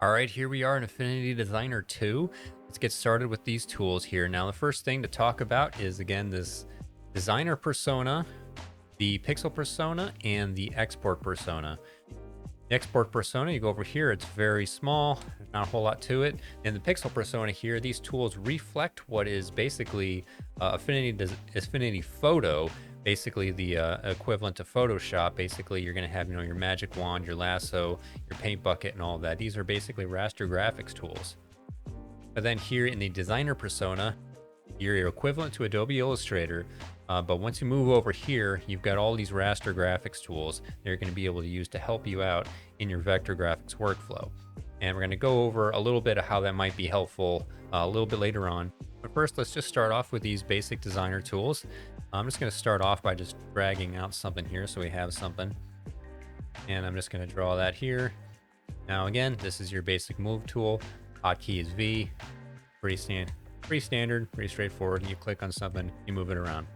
All right, here we are in Affinity Designer 2. Let's get started with these tools here. Now, the first thing to talk about is, again, this designer persona, the pixel persona, and the export persona. The export persona, you go over here, it's very small, not a whole lot to it. And the pixel persona here, these tools reflect what is basically Affinity Photo, basically the equivalent to Photoshop. Basically, you're going to have, your magic wand, your lasso, your paint bucket, and all of that. These are basically raster graphics tools. But then here in the designer persona, you're your equivalent to Adobe Illustrator. But once you move over here, you've got all these raster graphics tools that you're going to be able to use to help you out in your vector graphics workflow. And we're going to go over a little bit of how that might be helpful a little bit later on. But first, let's just start off with these basic designer tools. I'm just going to start off by just dragging out something here so we have something. And I'm just going to draw that here. Now, again, this is your basic move tool. Hotkey is V. Pretty standard, pretty straightforward. You click on something, you move it around.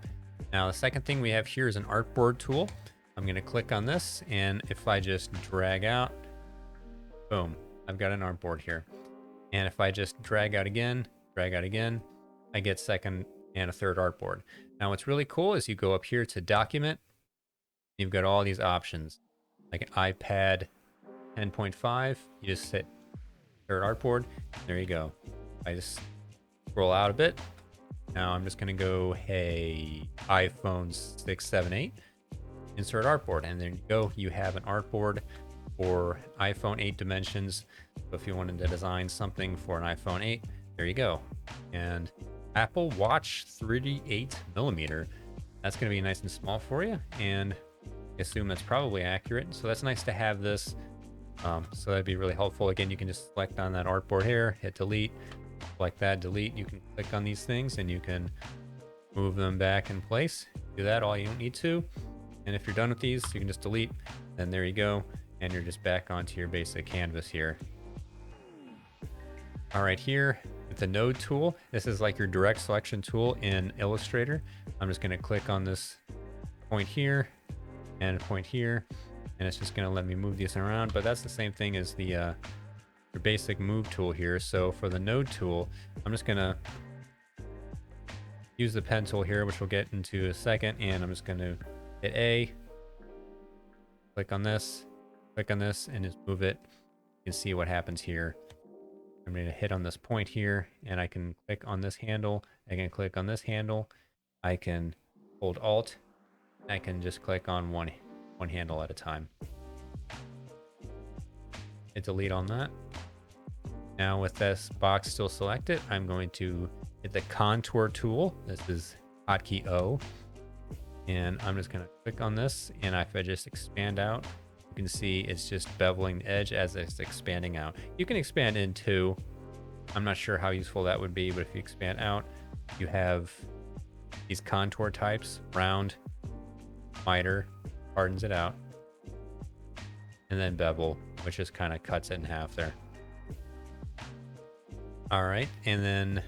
Now, the second thing we have here is an artboard tool. I'm going to click on this, and if I just drag out, boom, I've got an artboard here. And if I just drag out again, I get second and a third artboard. Now, what's really cool is you go up here to document. You've got all these options, like an iPad 10.5. You just hit third artboard. There you go. I just scroll out a bit. Now I'm just going to go, hey, iPhone 6, 7, 8, insert artboard. And there you go. You have an artboard for iPhone 8 dimensions. So if you wanted to design something for an iPhone 8, there you go. And Apple Watch 38mm. That's going to be nice and small for you. And I assume that's probably accurate. So that's nice to have this. So that'd be really helpful. Again, you can just select on that artboard here, hit delete. Like that, delete. You can click on these things and you can move them back in place. Do that all you don't need to. And if you're done with these, you can just delete. Then there you go. And you're just back onto your basic canvas here. All right, here with the node tool, this is like your direct selection tool in Illustrator. I'm just going to click on this point here and a point here. And it's just going to let me move these around. But that's the same thing as the your basic move tool here. So for the node tool, I'm just gonna use the pen tool here, which we'll get into a second, and I'm just gonna hit A, click on this, and just move it. You can see what happens here. I'm gonna hit on this point here, and I can click on this handle. I can click on this handle. I can hold Alt. I can just click on one handle at a time. Hit delete on that. Now with this box still selected, I'm going to hit the contour tool. This is hotkey O. And I'm just going to click on this. And if I just expand out, you can see it's just beveling the edge as it's expanding out. You can expand in too. I'm not sure how useful that would be, but if you expand out, you have these contour types: round, miter, hardens it out, and then bevel, which just kind of cuts it in half there. All right, and then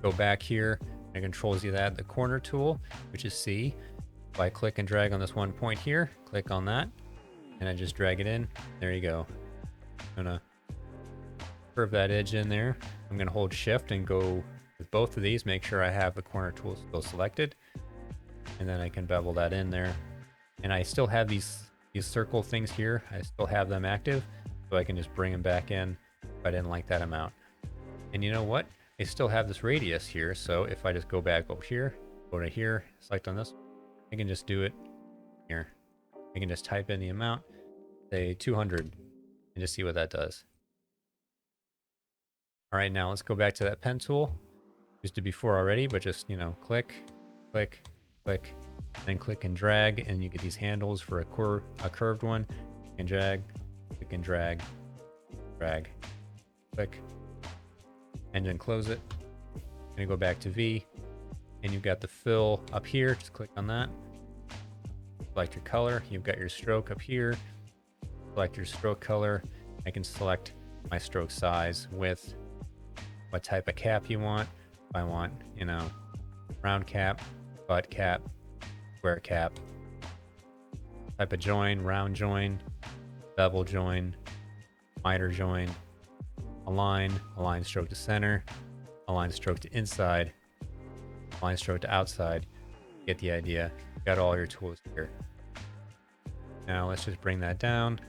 go back here. It controls you that the corner tool, which is C. If I click and drag on this one point here, click on that, and I just drag it in. There you go. I'm gonna curve that edge in there. I'm gonna hold Shift and go with both of these. Make sure I have the corner tool still selected, and then I can bevel that in there. And I still have these circle things here. I still have them active, so I can just bring them back in if I didn't like that amount. And you know what? I still have this radius here. So if I just go back over here, go to here, select on this, I can just do it here. I can just type in the amount, say 200, and just see what that does. All right, now let's go back to that pen tool. Used it before already, but just, click, click, click, then click and drag, and you get these handles for a curved one. You can drag, click and drag, click, and then close it. Gonna go back to V, and you've got the fill up here. Just click on that. Select your color. You've got your stroke up here. Select your stroke color. I can select my stroke size, width, what type of cap you want. If I want, round cap, butt cap, square cap, type of join, round join, bevel join, miter join, align stroke to center, align stroke to inside, align stroke to outside. Get the idea. You got all your tools here. Now let's just bring that down.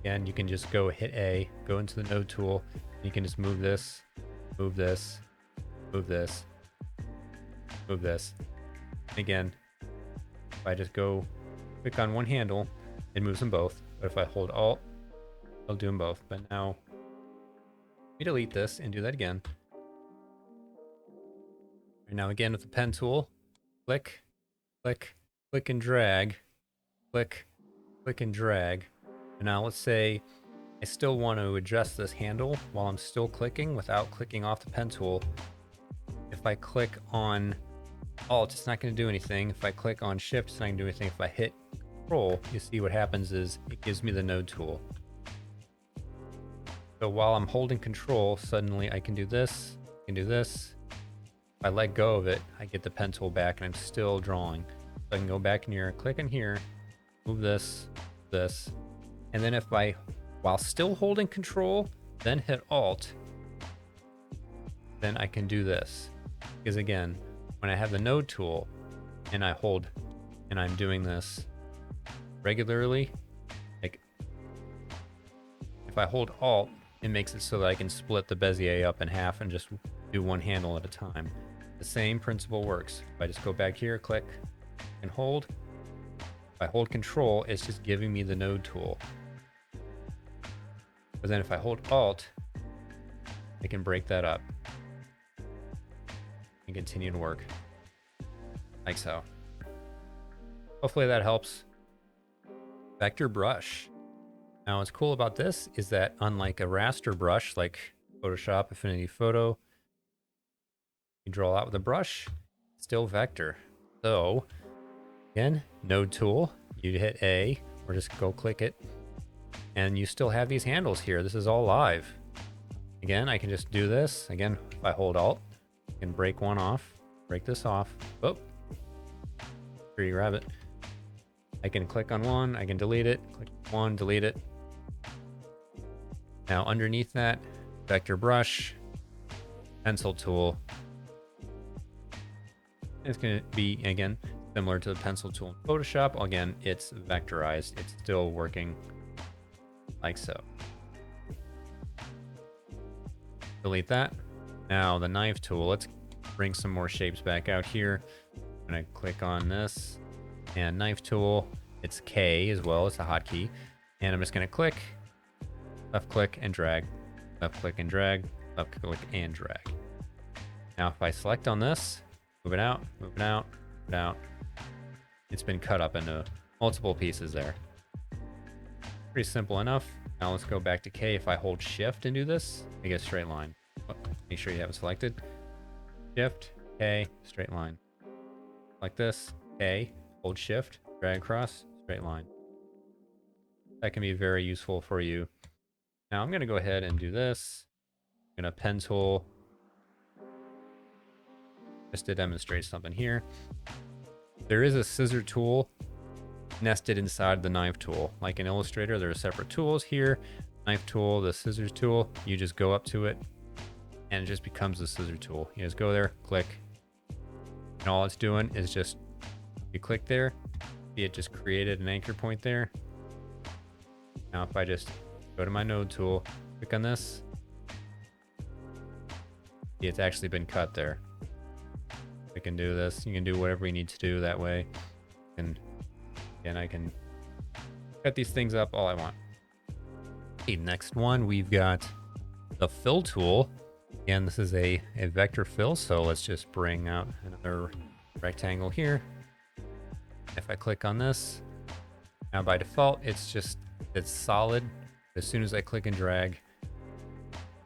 Again, you can just go hit A, go into the node tool. You can just move this, move this, move this, move this. And again, if I just go click on one handle, it moves them both. But if I hold Alt, it'll do them both. But now, let me delete this and do that again. And now again with the pen tool, click, click, click and drag, click, click and drag. And now let's say I still want to adjust this handle while I'm still clicking without clicking off the pen tool. If I click on Alt, it's not going to do anything. If I click on Shift, it's not going to do anything. If I hit Control, you see what happens is it gives me the node tool. So while I'm holding Control, suddenly I can do this, I can do this. If I let go of it, I get the pen tool back and I'm still drawing. So I can go back in here, click in here, move this, this. And then if I, while still holding Control, then hit Alt, then I can do this. Because again, when I have the node tool and I hold and I'm doing this regularly, like if I hold Alt, it makes it so that I can split the Bezier up in half and just do one handle at a time. The same principle works. If I just go back here, click and hold, if I hold Control, it's just giving me the node tool. But then if I hold Alt, I can break that up and continue to work like so. Hopefully that helps. Vector brush. Now what's cool about this is that unlike a raster brush like Photoshop, Affinity Photo, you draw out with a brush, still vector. So again, node tool, you hit A or just go click it and you still have these handles here. This is all live. Again, I can just do this. Again, if I hold Alt, I can break one off, break this off. Oh, here you grab it. I can click on one, I can delete it, click one, delete it. Now underneath that, vector brush, pencil tool. It's going to be, again, similar to the pencil tool in Photoshop. Again, it's vectorized. It's still working like so. Delete that. Now the knife tool, let's bring some more shapes back out here. I'm going to click on this and knife tool. It's K as well. It's a hotkey. And I'm just going to click, left click and drag, left click and drag, left click and drag. Now if I select on this, move it out, move it out, move it out. It's been cut up into multiple pieces there. Pretty simple enough. Now let's go back to K. If I hold Shift and do this, I get a straight line. Make sure you have it selected. Shift, K, straight line. Like this, K, hold Shift, drag across, straight line. That can be very useful for you. Now I'm going to go ahead and do this. I'm going to pen tool. Just to demonstrate something here. There is a scissor tool nested inside the knife tool. Like in Illustrator, there are separate tools here. Knife tool, the scissors tool. You just go up to it and it just becomes the scissor tool. You just go there, click. And all it's doing is just, you click there, see it just created an anchor point there. Now if I just go to my node tool, click on this, see it's actually been cut there. We can do this. You can do whatever you need to do that way. And I can cut these things up all I want. Okay, next one, we've got the fill tool. Again, this is a vector fill. So let's just bring out another rectangle here. If I click on this, now by default, it's solid. As soon as I click and drag,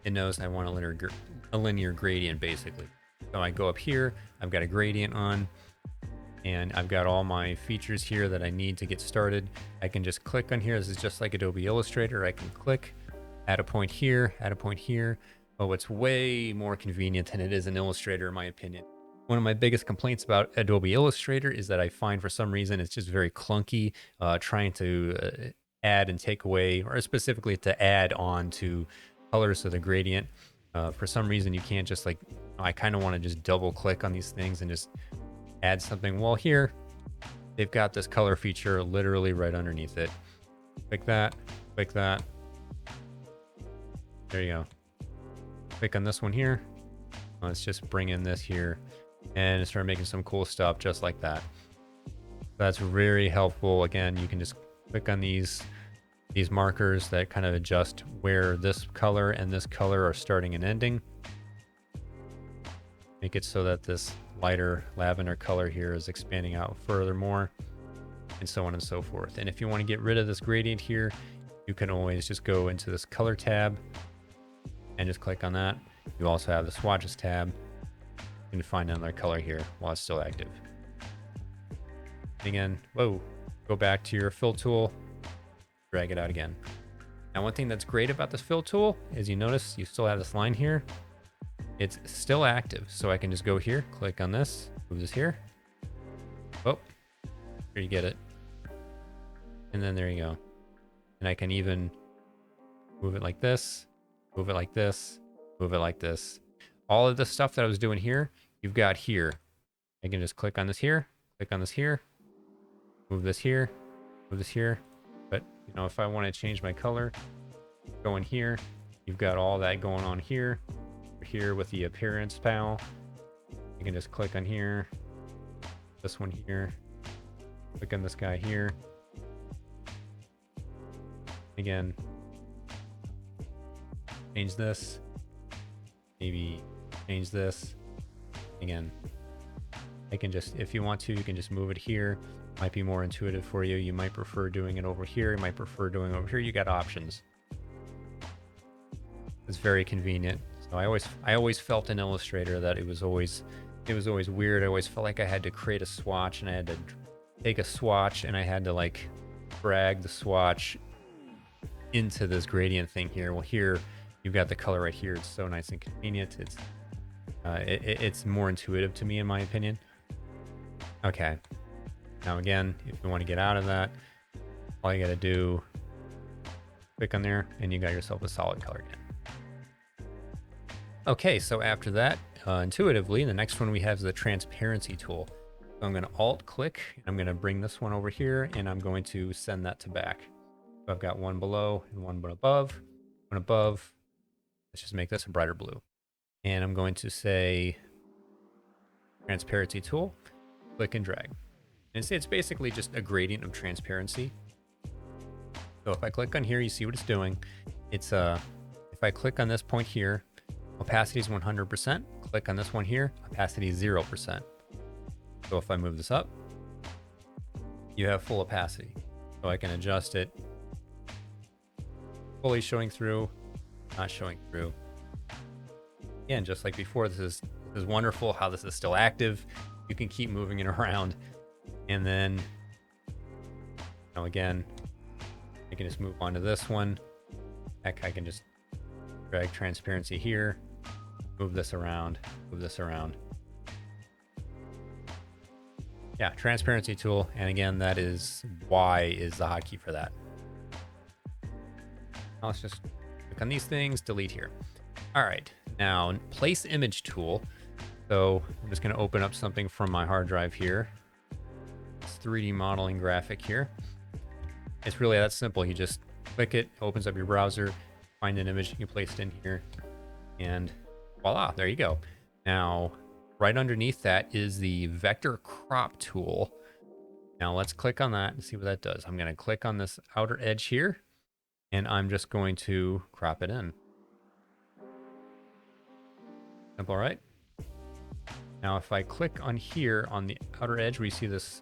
it knows I want a linear gradient basically. So I go up here, I've got a gradient on, and I've got all my features here that I need to get started. I can just click on here. This is just like Adobe Illustrator. I can click, add a point here, add a point here. Oh, it's way more convenient than it is in Illustrator, in my opinion. One of my biggest complaints about Adobe Illustrator is that I find for some reason it's just very clunky trying to add and take away, or specifically to add on to colors to the gradient. For some reason, you can't just like, I kind of want to just double click on these things and just add something. Well, here they've got this color feature literally right underneath it. Click that, click that. There you go. Click on this one here. Let's just bring in this here and start making some cool stuff just like that. That's very helpful. Again, you can just click on these markers that kind of adjust where this color and this color are starting and ending. Make it so that this lighter lavender color here is expanding out furthermore, and so on and so forth. And if you want to get rid of this gradient here, you can always just go into this color tab and just click on that. You also have the swatches tab. You can find another color here while it's still active. Again, whoa, go back to your fill tool, drag it out again. Now, one thing that's great about this fill tool is you notice you still have this line here. It's still active, so I can just go here, click on this, move this here. Oh, here you get it. And then there you go. And I can even move it like this, move it like this, move it like this. All of the stuff that I was doing here, you've got here. I can just click on this here, click on this here, move this here, move this here. But you know, if I want to change my color, go in here, you've got all that going on here. Here with the appearance panel, you can just click on here, this one here, click on this guy here. Again, change this, maybe change this. Again, I can just, if you want to, you can just move it here. Might be more intuitive for you. You might prefer doing it over here. You might prefer doing it over here. You got options. It's very convenient. So I always felt in Illustrator that it was always weird. I always felt like I had to create a swatch, and I had to take a swatch and I had to like drag the swatch into this gradient thing here. Well, here you've got the color right here. It's so nice and convenient. It's more intuitive to me, in my opinion. Okay. Now again, if you want to get out of that, all you got to do, click on there, and you got yourself a solid color again. Okay, so after that, intuitively, the next one we have is the transparency tool. So I'm going to alt click, I'm going to bring this one over here, and I'm going to send that to back. So I've got one below and one above. One above, let's just make this a brighter blue. And I'm going to say transparency tool, click and drag. And it's basically just a gradient of transparency. So if I click on here, you see what it's doing. It's if I click on this point here, opacity is 100%. Click on this one here, opacity is 0%. So if I move this up, you have full opacity. So I can adjust it, fully showing through, not showing through. Again, just like before, this is wonderful how this is still active. You can keep moving it around. And then, again, I can just move on to this one. Heck, I can just drag transparency here, move this around, move this around. Yeah, transparency tool. And again, that is Y is the hotkey for that. Now let's just click on these things, delete here. All right, now place image tool. So I'm just going to open up something from my hard drive here. It's 3D modeling graphic here. It's really that simple. You just click it, opens up your browser, find an image, you place it in here, and voila, there you go. Now, right underneath that is the vector crop tool. Now let's click on that and see what that does. I'm going to click on this outer edge here, and I'm just going to crop it in. Simple, right? Now, if I click on here on the outer edge, we see this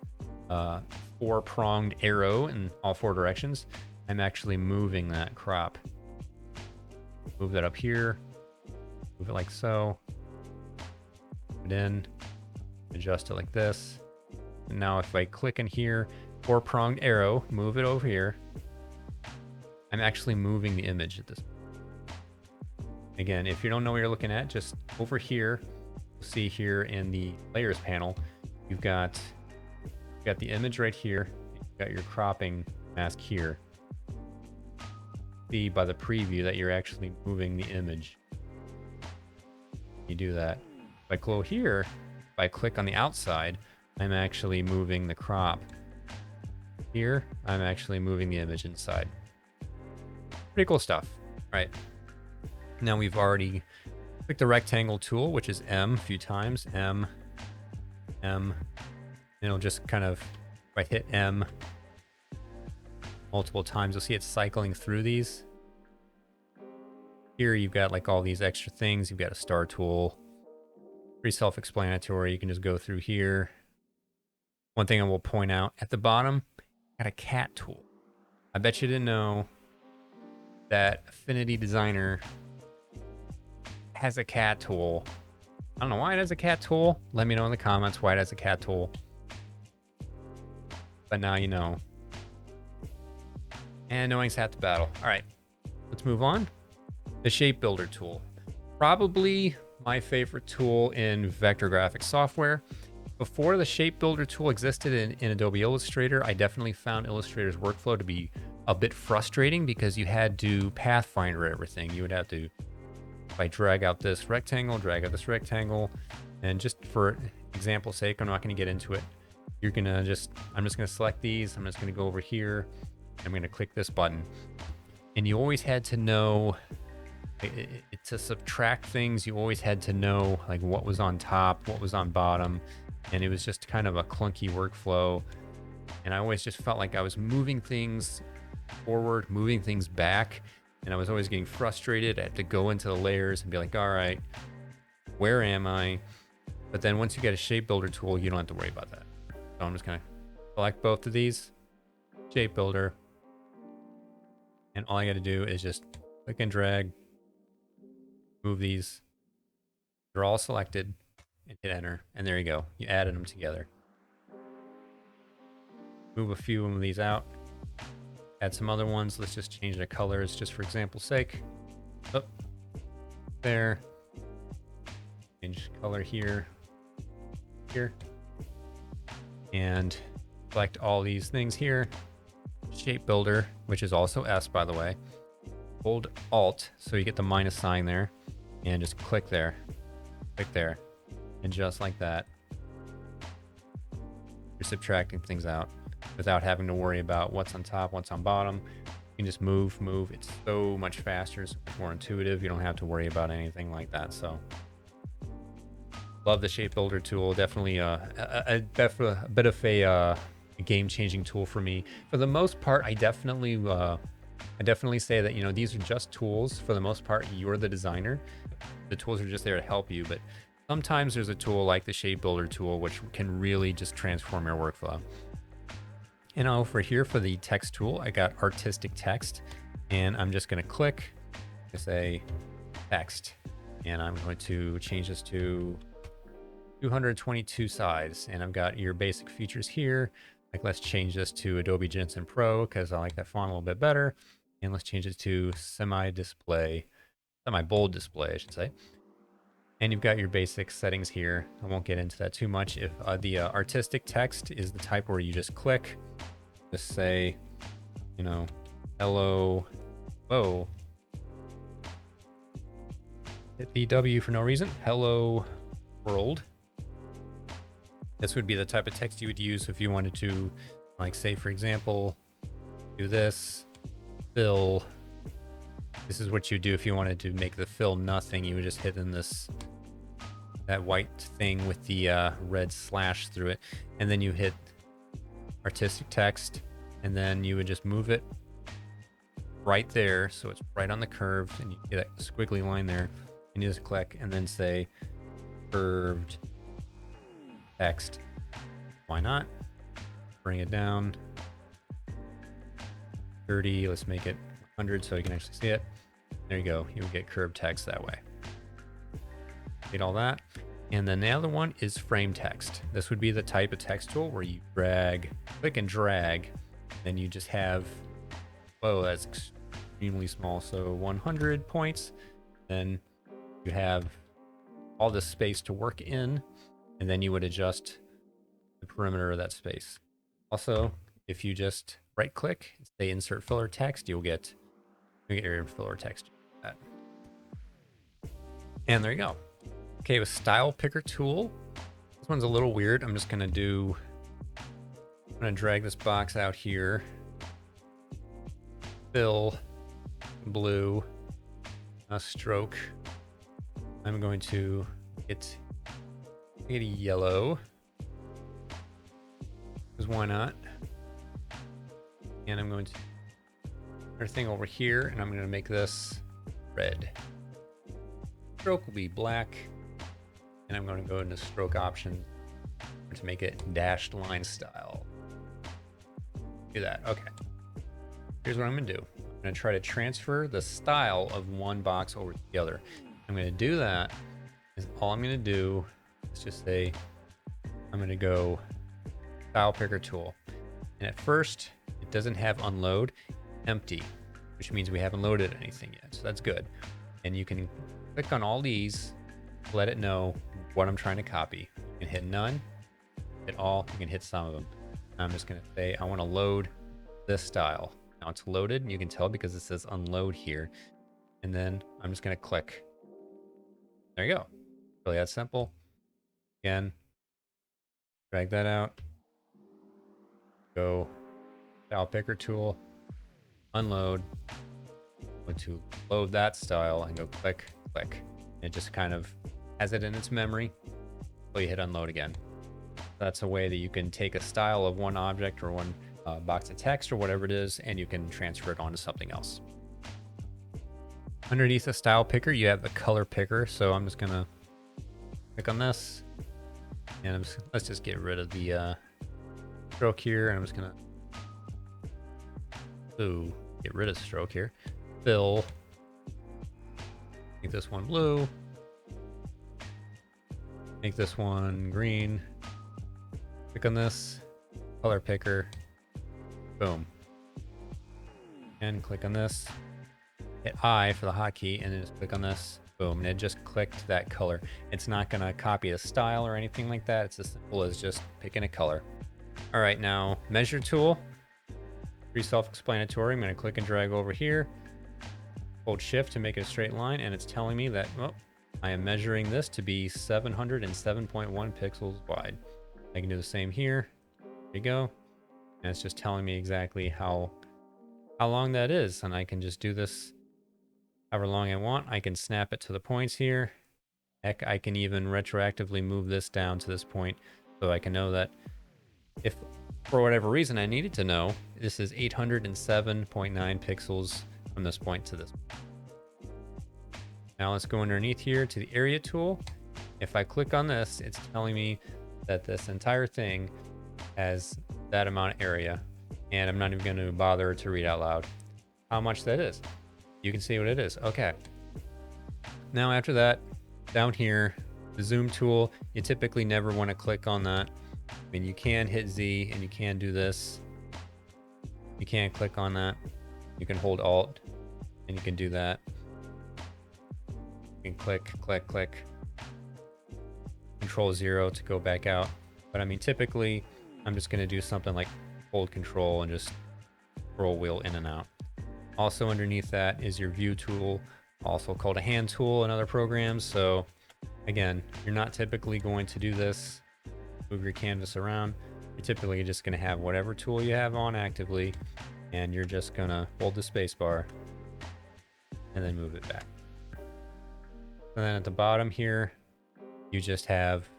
four-pronged arrow in all four directions. I'm actually moving that crop. Move that up here, move it like so, put it in, adjust it like this. And now if I click in here, four-pronged arrow, move it over here, I'm actually moving the image at this point. Again, if you don't know what you're looking at, just over here, you'll see here in the layers panel, you've got the image right here, you've got your cropping mask here. see by the preview that you're actually moving the image. You do that. If I go here, if I click on the outside, I'm actually moving the crop. Here, I'm actually moving the image inside. Pretty cool stuff. All right. Now we've already clicked the rectangle tool, which is M a few times. M. And it'll just kind of, if I hit M multiple times, you'll see it cycling through these. Here you've got like all these extra things. You've got a star tool. Pretty self-explanatory. You can just go through here. One thing I will point out at the bottom, got a cat tool. I bet you didn't know that Affinity Designer has a cat tool. I don't know why it has a cat tool. Let me know in the comments why it has a cat tool. But now you know. And knowing's half the battle. All right, let's move on. The Shape Builder tool. Probably my favorite tool in vector graphics software. Before the Shape Builder tool existed in Adobe Illustrator, I definitely found Illustrator's workflow to be a bit frustrating because you had to pathfinder everything. You would have to, if I drag out this rectangle, drag out this rectangle, and just for example's sake, I'm not going to get into it. I'm just going to select these. I'm just going to go over here. I'm going to click this button. And you always had to know, to subtract things, you always had to know like what was on top, what was on bottom. And it was just kind of a clunky workflow. And I always just felt like I was moving things forward, moving things back. And I was always getting frustrated. I had to go into the layers and be like, all right, where am I? But then once you get a Shape Builder tool, you don't have to worry about that. So I'm just going to select both of these, Shape Builder. And all I got to do is just click and drag, move these. They're all selected and hit enter. And there you go. You added them together. Move a few of these out. Add some other ones. Let's just change the colors just for example's sake. Up there. Change color here. Here. And select all these things here. Shape Builder, which is also S, by the way. Hold Alt so you get the minus sign there, and just click there, and just like that, you're subtracting things out without having to worry about what's on top, what's on bottom. You can just move. It's so much faster, so much more intuitive. You don't have to worry about anything like that. So, love the Shape Builder tool. Definitely a bit of a game-changing tool for me. For the most part, I definitely say that, you know, these are just tools. For the most part, you're the designer. The tools are just there to help you, but sometimes there's a tool like the Shape Builder tool which can really just transform your workflow. And over here for the text tool, I got artistic text, and I'm just going to click to say text, and I'm going to change this to 222 size, and I've got your basic features here. Like, let's change this to Adobe Jensen Pro because I like that font a little bit better. And let's change it to semi-bold display, I should say. And you've got your basic settings here. I won't get into that too much. If the artistic text is the type where you just click, just say, you know, hello, whoa. Hit the W for no reason. Hello, world. This would be the type of text you would use if you wanted to, like, say, for example, do this, fill. This is what you do if you wanted to make the fill nothing. You would just hit in that white thing with the red slash through it, and then you hit artistic text, and then you would just move it right there, so it's right on the curve, and you get that squiggly line there, and you just click, and then say curved text. Why not? Bring it down 30. Let's make it 100 so you can actually see it. There you go. You would get curved text that way. Get all that. And then the other one is frame text. This would be the type of text tool where you click and drag, then you just have, whoa, that's extremely small. So 100 points. Then you have all this space to work in, and then you would adjust the perimeter of that space. Also, if you just right click, say insert filler text, you'll get get your filler texture. And there you go. Okay, with style picker tool, this one's a little weird. I'm gonna drag this box out here. Fill, blue, a stroke. I'm going to get a yellow, because why not? And I'm going to everything over here, and I'm going to make this red. Stroke will be black, and I'm going to go into stroke options to make it dashed line style. Do that. Okay. Here's what I'm going to do. I'm going to try to transfer the style of one box over to the other. I'm going to do that. Is all I'm going to do is just say I'm going to go style picker tool, and at first it doesn't have unload, empty, which means we haven't loaded anything yet, so that's good. And you can click on all these, let it know what I'm trying to copy. You can hit none, hit all, you can hit some of them. I'm just going to say I want to load this style. Now it's loaded, and you can tell because it says unload here. And then I'm just going to click. There you go. Really that simple. Again, drag that out. Go style picker tool, unload, go to load that style, and go click, click. It just kind of has it in its memory until you hit unload again. That's a way that you can take a style of one object or one box of text or whatever it is, and you can transfer it onto something else. Underneath the style picker, you have the color picker. So I'm just gonna click on this, and let's just get rid of the stroke here, and I'm just gonna get rid of stroke here. Fill, make this one blue, make this one green. Click on this color picker, boom, and click on this. Hit I for the hotkey, and then just click on this, boom, and it just clicked that color. It's not gonna copy a style or anything like that. It's as simple as just picking a color. All right, now measure tool, pretty self-explanatory. I'm gonna click and drag over here, hold shift to make it a straight line, and it's telling me that, well, I am measuring this to be 707.1 pixels wide. I can do the same here. There you go. And it's just telling me exactly how long that is, and I can just do this however long I want. I can snap it to the points here. Heck, I can even retroactively move this down to this point, so I can know that if for whatever reason I needed to know, this is 807.9 pixels from this point to this. Now let's go underneath here to the area tool. If I click on this, it's telling me that this entire thing has that amount of area, and I'm not even going to bother to read out loud how much that is. You can see what it is. Okay. Now after that, down here, the zoom tool, you typically never want to click on that. I mean, you can hit Z and you can do this. You can't click on that. You can hold Alt and you can do that. You can click, click, click. Control 0 to go back out. But I mean, typically, I'm just going to do something like hold Control and just scroll wheel in and out. Also underneath that is your view tool, also called a hand tool in other programs. So again, you're not typically going to do this, move your canvas around. You're typically just going to have whatever tool you have on actively, and you're just going to hold the space bar and then move it back. And then at the bottom here, you just have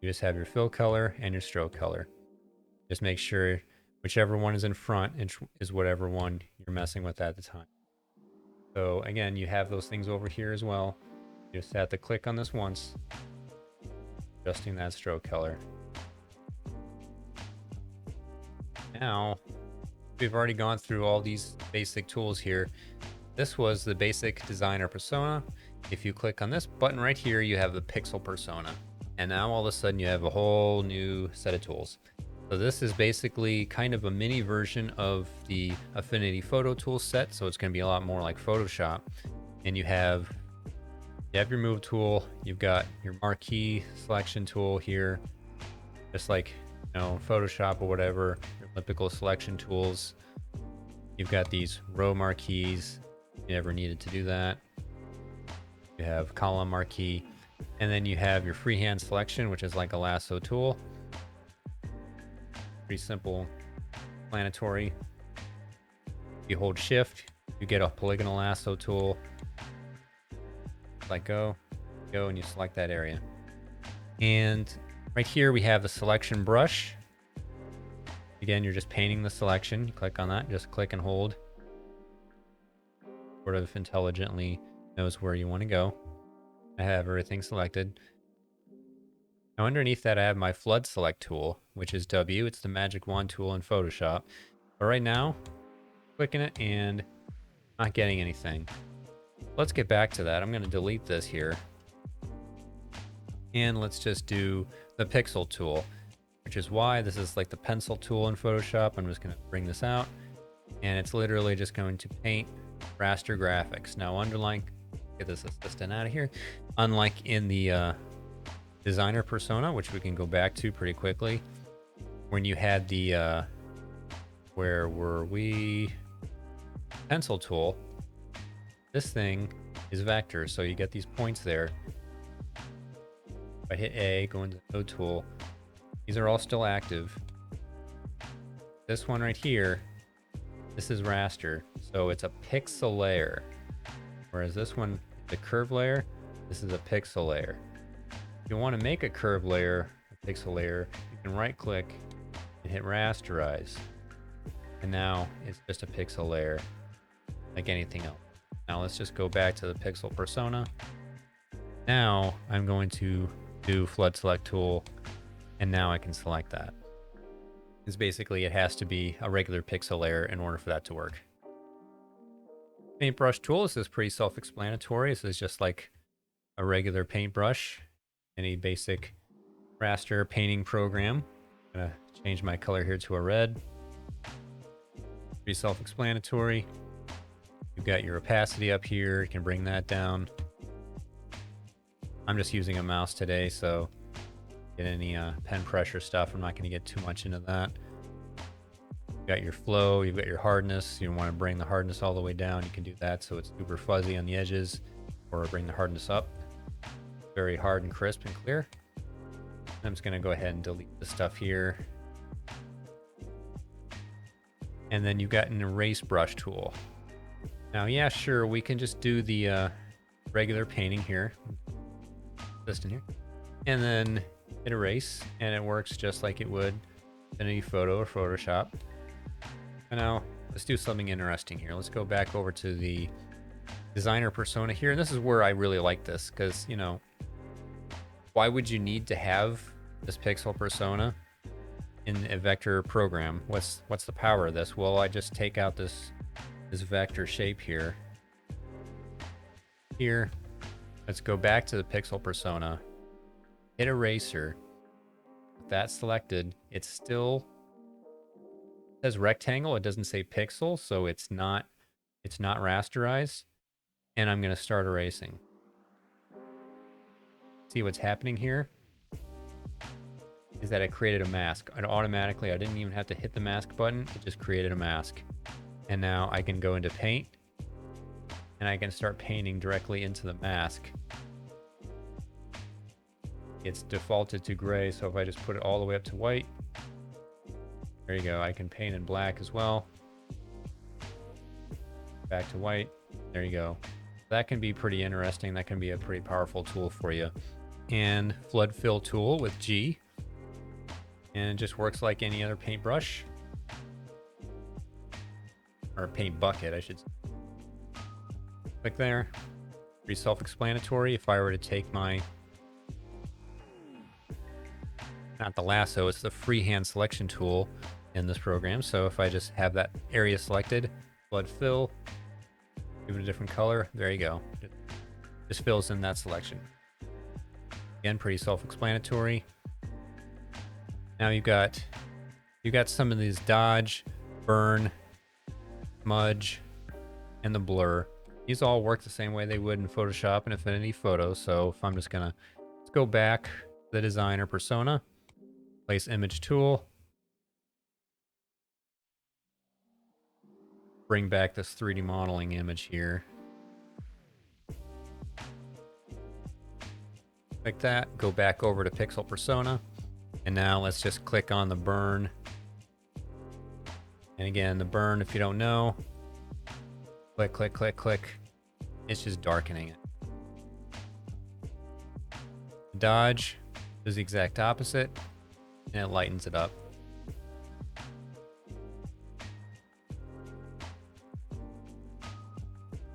your fill color and your stroke color. Just make sure whichever one is in front is whatever one you're messing with at the time. So again, you have those things over here as well. You just have to click on this once, adjusting that stroke color. Now, we've already gone through all these basic tools here. This was the basic designer persona. If you click on this button right here, you have the pixel persona. And now all of a sudden you have a whole new set of tools. So this is basically kind of a mini version of the Affinity photo tool set. So it's going to be a lot more like Photoshop. And you have your move tool. You've got your marquee selection tool here, just like, you know, Photoshop or whatever, your elliptical selection tools. You've got these row marquees. You never needed to do that. You have column marquee. And then you have your freehand selection, which is like a lasso tool. Pretty simple, explanatory. You hold shift, you get a polygonal lasso tool. Let go, and you select that area. And right here we have the selection brush. Again, you're just painting the selection. You click on that, just click and hold. Sort of intelligently knows where you want to go. I have everything selected. Now underneath that I have my flood select tool, which is W. It's the magic wand tool in Photoshop. But right now, clicking it and not getting anything. Let's get back to that. I'm going to delete this here. And let's just do the pixel tool, which is why this is like the pencil tool in Photoshop. I'm just going to bring this out, and it's literally just going to paint raster graphics. Now, get this assistant out of here. Unlike in the designer persona, which we can go back to pretty quickly, when you had the where were we? Pencil tool. This thing is vector, so you get these points there. If I hit A, go into the node tool, these are all still active. This one right here, this is raster, so it's a pixel layer. Whereas this one, the curve layer, this is a pixel layer. If you want to make a curve layer, a pixel layer, you can right click and hit rasterize. And now it's just a pixel layer, like anything else. Now let's just go back to the pixel persona. Now I'm going to do flood select tool, and now I can select that. Because basically it has to be a regular pixel layer in order for that to work. Paintbrush tool, this is pretty self-explanatory. This is just like a regular paintbrush, any basic raster painting program. I'm gonna change my color here to a red. Pretty self-explanatory. You've got your opacity up here. You can bring that down. I'm just using a mouse today, so get any pen pressure stuff. I'm not going to get too much into that. You've got your flow. You've got your hardness. You want to bring the hardness all the way down. You can do that so it's super fuzzy on the edges, or bring the hardness up. Very hard and crisp and clear. I'm just going to go ahead and delete the stuff here. And then you've got an erase brush tool. Now, yeah, sure, we can just do the regular painting here. Assistant here. And then hit erase, and it works just like it would Affinity Photo or Photoshop. And now, let's do something interesting here. Let's go back over to the designer persona here. And this is where I really like this, because, you know, why would you need to have this pixel persona in a vector program? What's the power of this? Well, I just take out this vector shape here. Let's go back to the pixel persona, hit eraser. With that selected, it still says rectangle. It doesn't say pixel, so it's not rasterized. And I'm going to start erasing. See what's happening here is that it created a mask. And automatically, I didn't even have to hit the mask button. It just created a mask. And now I can go into paint, and I can start painting directly into the mask. It's defaulted to gray, so if I just put it all the way up to white, there you go. I can paint in black as well. Back to white. There you go. That can be pretty interesting. That can be a pretty powerful tool for you. And flood fill tool with G. And it just works like any other paintbrush. Or paint bucket, I should say. Click there. Pretty self-explanatory. If I were to take my, not the lasso, it's the freehand selection tool in this program. So if I just have that area selected, flood fill, give it a different color, there you go. It just fills in that selection. Again, pretty self-explanatory. Now you've got some of these dodge, burn, smudge, and the blur. These all work the same way they would in Photoshop and Affinity Photo. So if I'm just gonna, let's go back to the designer persona, place image tool. bring back this 3D modeling image here. Like that, go back over to Pixel Persona. And now let's just click on the burn. And again, the burn, if you don't know, click, click, click, click. It's just darkening it. Dodge does the exact opposite, and it lightens it up.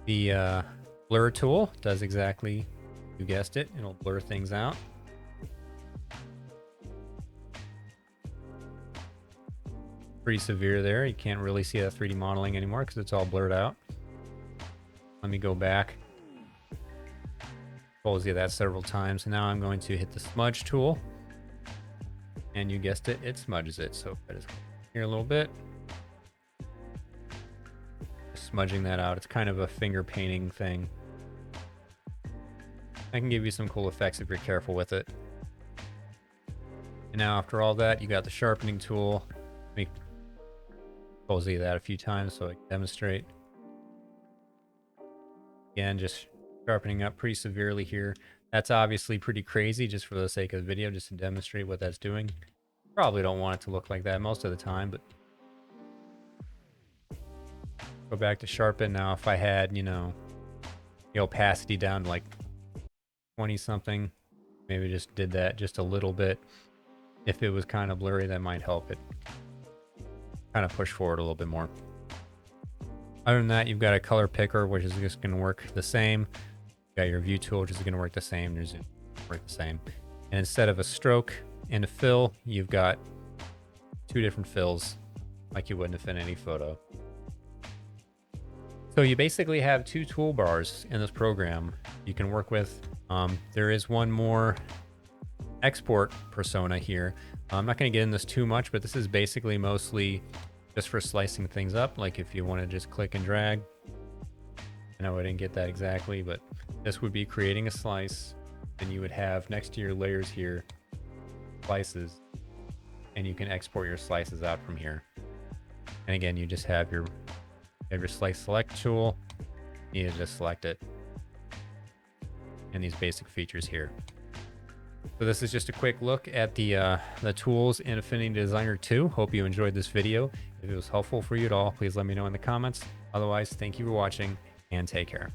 The blur tool does exactly, you guessed it, it'll blur things out. Pretty severe there. You can't really see that 3D modeling anymore because it's all blurred out. Let me go back. Told you that several times. Now I'm going to hit the smudge tool. And you guessed it, it smudges it. So that is here a little bit. Just smudging that out. It's kind of a finger painting thing. I can give you some cool effects if you're careful with it. And now after all that, you got the sharpening tool. Told you that a few times so I can demonstrate. Again, just sharpening up pretty severely here. That's obviously pretty crazy just for the sake of the video, just to demonstrate what that's doing. Probably don't want it to look like that most of the time, but go back to sharpen. Now if I had, you know, the opacity down to like 20 something, maybe just did that just a little bit. If it was kind of blurry, that might help it kind of push forward a little bit more. Other than that, you've got a color picker, which is just going to work the same. You got your view tool, which is going to work the same. There's going to work the same. And instead of a stroke and a fill, you've got two different fills, like you would in Affinity Photo. So you basically have two toolbars in this program you can work with. There is one more export persona here. I'm not going to get in this too much, but this is basically mostly just for slicing things up. Like if you want to just click and drag. I know I didn't get that exactly, but this would be creating a slice. And you would have next to your layers here, slices, and you can export your slices out from here. And again, you just have your slice select tool. You just select it. And these basic features here. So this is just a quick look at the tools in Affinity Designer 2. Hope you enjoyed this video. If it was helpful for you at all, please let me know in the comments. Otherwise, thank you for watching and take care.